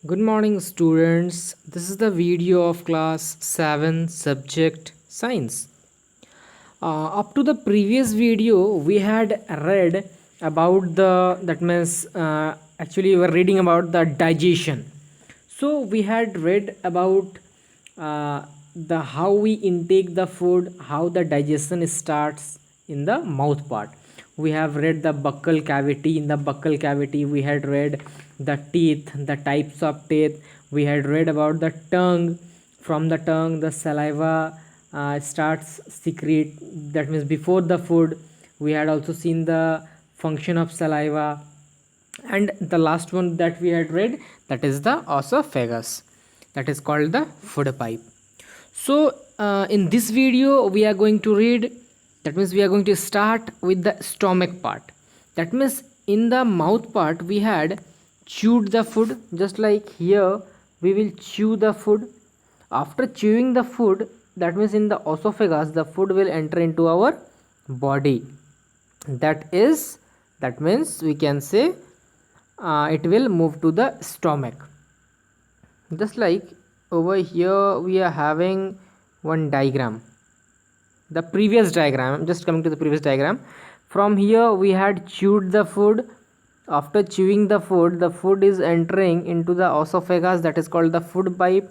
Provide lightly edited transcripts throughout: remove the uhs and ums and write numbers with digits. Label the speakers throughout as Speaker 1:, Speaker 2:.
Speaker 1: Good morning, students. This is the video of class 7 subject science. Up to the previous video, we had read about that means actually we were reading about the digestion. So we had read about the how we intake the food, how the digestion starts in the mouth part. We have read the buccal cavity. In the buccal cavity we had read the teeth, the types of teeth. We had read about the tongue. From the tongue the saliva starts secrete, that means before the food. We had also seen the function of saliva, and the last one that we had read, that is the esophagus, that is called the food pipe. So in this video we are going to read, that means we are going to start with the stomach part. That means in the mouth part we had chewed the food, just like here we will chew the food. After chewing the food, that means in the esophagus the food will enter into our body. That means we can say it will move to the stomach. Just like over here we are having one diagram, the previous diagram. I'm just coming to the previous diagram. From here we had chewed the food. After chewing the food is entering into the esophagus, that is called the food pipe,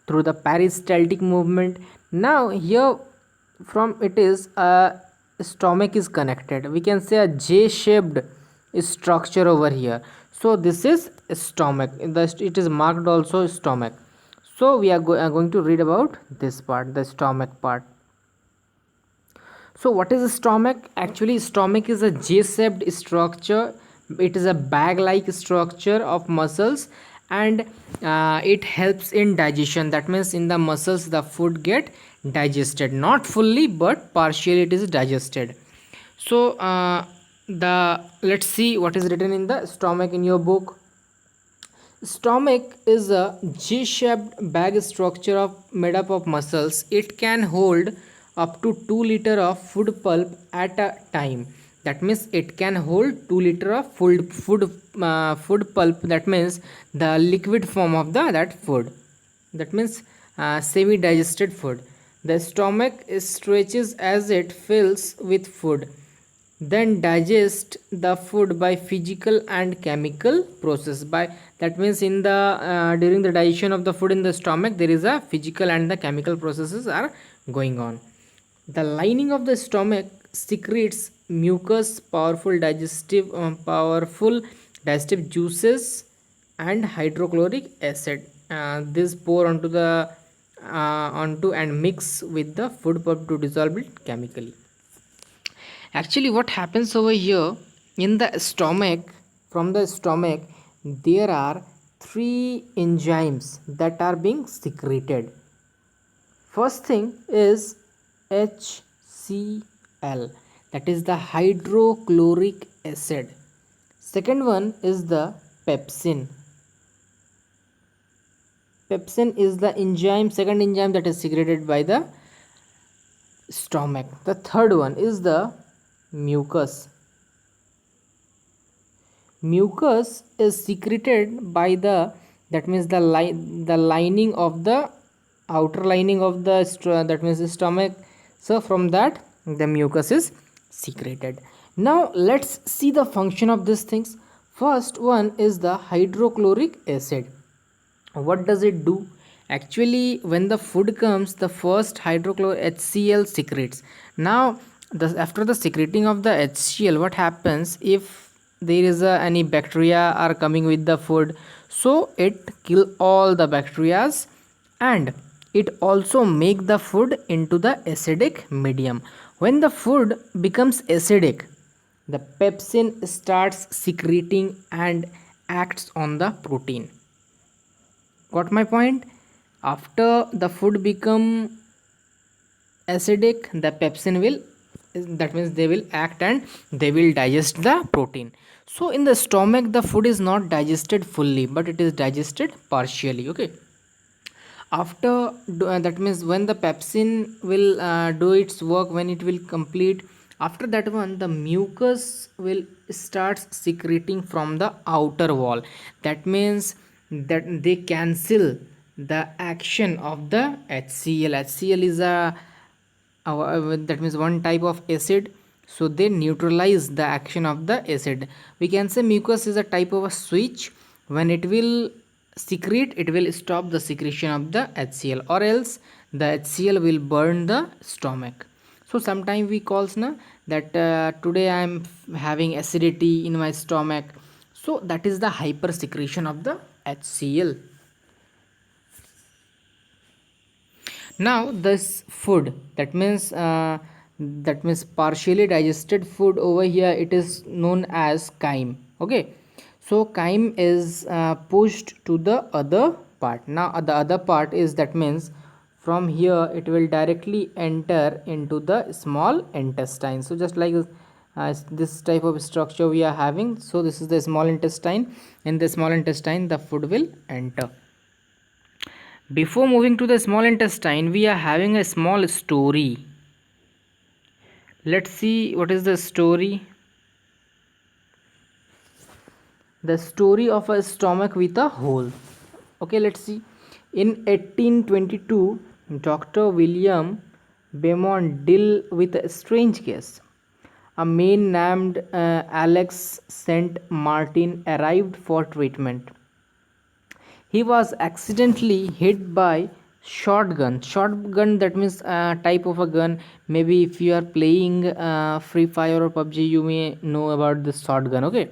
Speaker 1: through the peristaltic movement. Now here from it is a stomach is connected, we can say a J shaped structure over here. So this is stomach, it is marked also stomach. So we are going to read about this part, the stomach part. So what is a stomach? Actually stomach is a J-shaped structure. It is a bag like structure of muscles, and it helps in digestion. That means in the muscles the food get digested, not fully but partially it is digested. So the let's see what is written in the stomach in your book. Stomach is a G-shaped bag structure made up of muscles. It can hold up to 2 liter of food pulp at a time. That means it can hold 2 liter of food pulp. That means the liquid form of that food. That means semi-digested food. The stomach stretches as it fills with food, then digest the food by physical and chemical process. By that means in the during the digestion of the food in the stomach, there is a physical and the chemical processes are going on. The lining of the stomach secretes mucus, powerful digestive juices and hydrochloric acid. This pour onto and mix with the food pulp to dissolve it chemically. Actually what happens over here in the stomach, from the stomach there are three enzymes that are being secreted. First thing is HCl, that is the hydrochloric acid. Second one is the pepsin. Pepsin is the enzyme, second enzyme that is secreted by the stomach. The third one is the mucus. Mucus is secreted by the, that means the lining of the outer lining of the that means the stomach. So from that the mucus is secreted. Now let's see the function of these things. First one is the hydrochloric acid. What does it do? Actually when the food comes, the first hydrochloric HCl secretes. Now after the secreting of the HCl, what happens if there is any bacteria are coming with the food? So it kill all the bacterias, and it also make the food into the acidic medium. When the food becomes acidic, the pepsin starts secreting and acts on the protein. Got my point? After the food become acidic, the pepsin will, that means they will act and they will digest the protein. So in the stomach the food is not digested fully, but it is digested partially. Okay, after that means when the pepsin will do its work, when it will complete, after that one the mucus will start secreting from the outer wall. That means that they cancel the action of the HCl. HCl is that means one type of acid, so they neutralize the action of the acid. We can say mucus is a type of a switch. When it will secrete, it will stop the secretion of the HCl, or else the HCl will burn the stomach. So sometimes we calls na that today I am having acidity in my stomach, so that is the hyper secretion of the HCl. Now this food, that means partially digested food, over here it is known as chyme. Okay, so chyme is pushed to the other part. Now the other part is, that means from here it will directly enter into the small intestine. So just like this type of structure we are having, so this is the small intestine. In the small intestine the food will enter. Before moving to the small intestine, we are having a small story. Let's see what is the story. The story of a stomach with a hole. Okay, let's see. In 1822, Dr. William Beaumont dealt with a strange case. A man named Alex St. Martin arrived for treatment. He was accidentally hit by shotgun. That means type of a gun. Maybe if you are playing Free Fire or PUBG, you may know about this shotgun. Okay,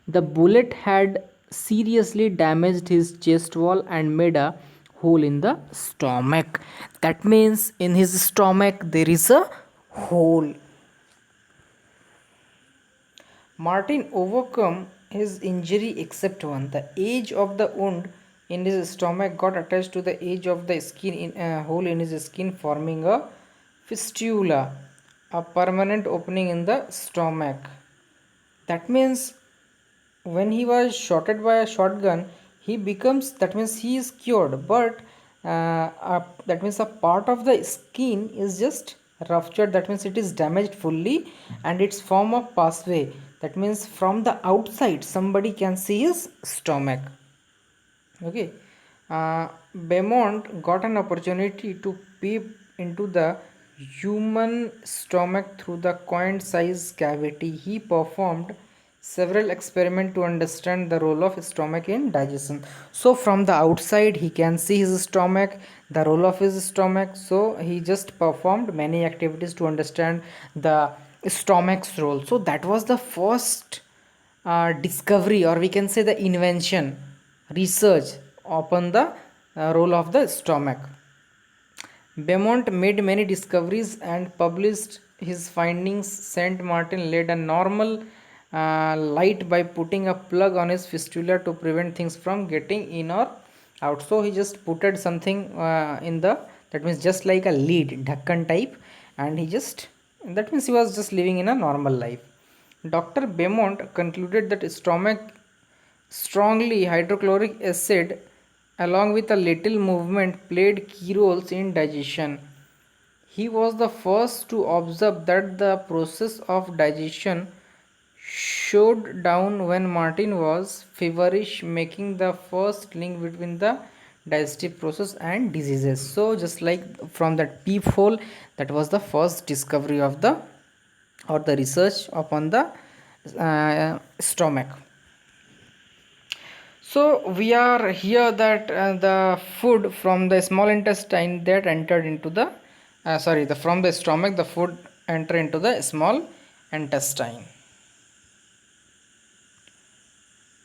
Speaker 1: the bullet had seriously damaged his chest wall and made a hole in the stomach. That means in his stomach there is a hole. Martin overcome his injury except one. The edge of the wound in his stomach got attached to the edge of the skin in a hole in his skin, forming a fistula, a permanent opening in the stomach. That means when he was shotted by a shotgun, he becomes, that means he is cured, but that means a part of the skin is just ruptured. That means it is damaged fully, and it's form of pathway. That means from the outside somebody can see his stomach. Okay, Beaumont got an opportunity to peep into the human stomach through the coin-sized cavity. He performed several experiments to understand the role of stomach in digestion. So from the outside he can see his stomach, the role of his stomach. So he just performed many activities to understand the stomach's role. So that was the first discovery, or we can say the invention, research upon the role of the stomach. Beaumont made many discoveries and published his findings. Saint Martin laid a normal light by putting a plug on his fistula to prevent things from getting in or out. So he just putted something in the, that means just like a lead, dhakkan type, and he just, that means he was just living in a normal life. Dr. Beaumont concluded that stomach strongly hydrochloric acid along with a little movement played key roles in digestion. He was the first to observe that the process of digestion showed down when Martin was feverish, making the first link between the digestive process and diseases. So just like from that peephole, that was the first discovery of the, or the research upon the stomach. So we are here that the food from the small intestine that entered into the from the stomach, the food enter into the small intestine.